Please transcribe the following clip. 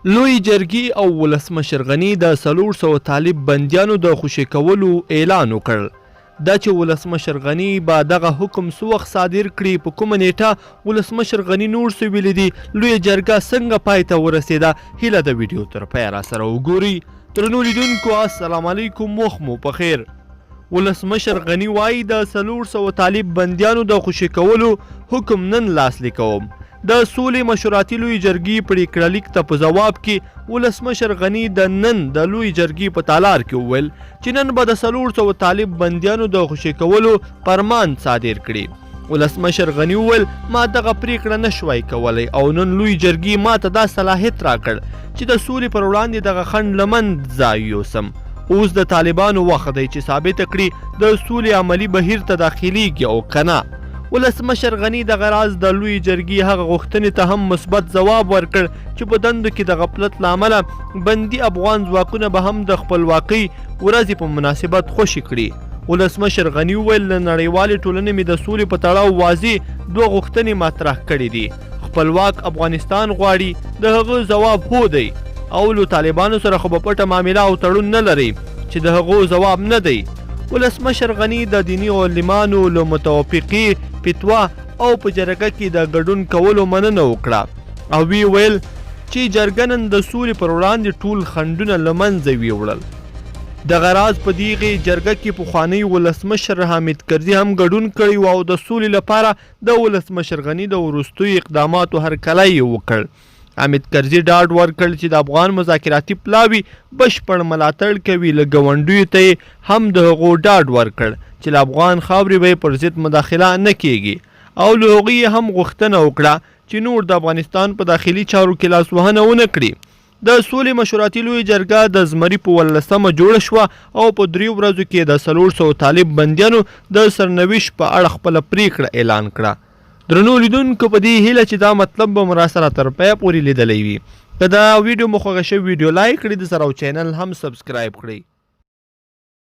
لوی جرګي او ولسمشر غني د 400 طالب بندیانو د خوشي کولو اعلان وکړ. دا چې ولسمشر غني به دغه حکم څه وخت صادر کړي، په کومه نیټه ولسمشر غني نور څه ویلي دي، لوی جرګه څنګه پای ته ورسېده، هیله د ویډیو تر پایه راسره وګورئ. درنو لیدونکو السلام علیکم، وخت مو په خیر. ولسمشر غني وایي د 400 طالب بندیانو د خوشي کولو حکم نن لاسلیک کوم. د سولې مشوراتي لوی جرګې پریکړه لیک ته په جواب کې ولسمشر غني د نن د لوی جرګې په تالار کې وویل چې نن به د 400 طالب بندیانو د خوشي کولو فرمان صادر کړي. ولسمشر غني وویل ما دغه پریکړه نشوای کولی او نن لوی جرګې ما ته دا صلاحیت راکړ چې د سولې پر وړاندې دغه خنډ له منځه یوسم. اوس د طالبانو وخت دی چې ثابته کړي د سولې عملي بهیر ته داخلیږي او که نه. ولسمشر غني دغه راز د لوی جرګې هغه غوښتنې ته هم مثبت ځواب ورکړ چې په دندو کې د غفلت له امله بندي افغان ځواکونه به هم د خپلواکۍ ورځې په مناسبت خوشي کړي. ولسمشر غني وویل له نړیوالې ټولنې مې د سولې په تړاو واضح 2 غوښتنې مطرح کړي دي. خپلواک افغانستان غواړي، د هغه ځواب هو دی، او له طالبانو سره خو په پټه معامله او تړون نه لري چې د هغو ځواب نه دی. ولسمشر غني د دیني علمانو له متوافقي فتوا او په جرګه کې د ګډون کولو مننه وکړه او وی ویل چې جرګه نن د سولې پر وړاندې ټول خنډونه له منځه ویوړل. دغه راز په دغې جرګه کې پخوانی ولسمشر حامد کرزي هم ګډون کړی و او د سولې لپاره د ولسمشر غني د وروستیو اقداماتو هرکلی یې وکړ. حامد کرزي ډاډ ورکړ چې د افغان مذاکراتي پلاوي بشپړ ملاتړ کوي. له ګاونډیو ته هم د هغو ډاډ ورکړ چې له افغان خاورې به پر ضد مداخله نه کیږي او له هغوی هم غوښتنه وکړه چې نور د افغانستان په داخلي چارو کې لاسوهنه ونه کړي. د سولې مشوراتي لوی جرګه د زمري په 18 جوړه شوه او په 3 ورځو کې د 400 طالب بندیانو د سرنوشت په اړه خپله پریکړه اعلان کړه. درنو لیدونکو په دې هیله چې دا مطلب به مو راسره تر پایه پورې لیدلی وي. که دا ویډیو مو خوښه شوې ویډیو لایک کړئ، د سره او چینل هم سبسکرایب کړئ.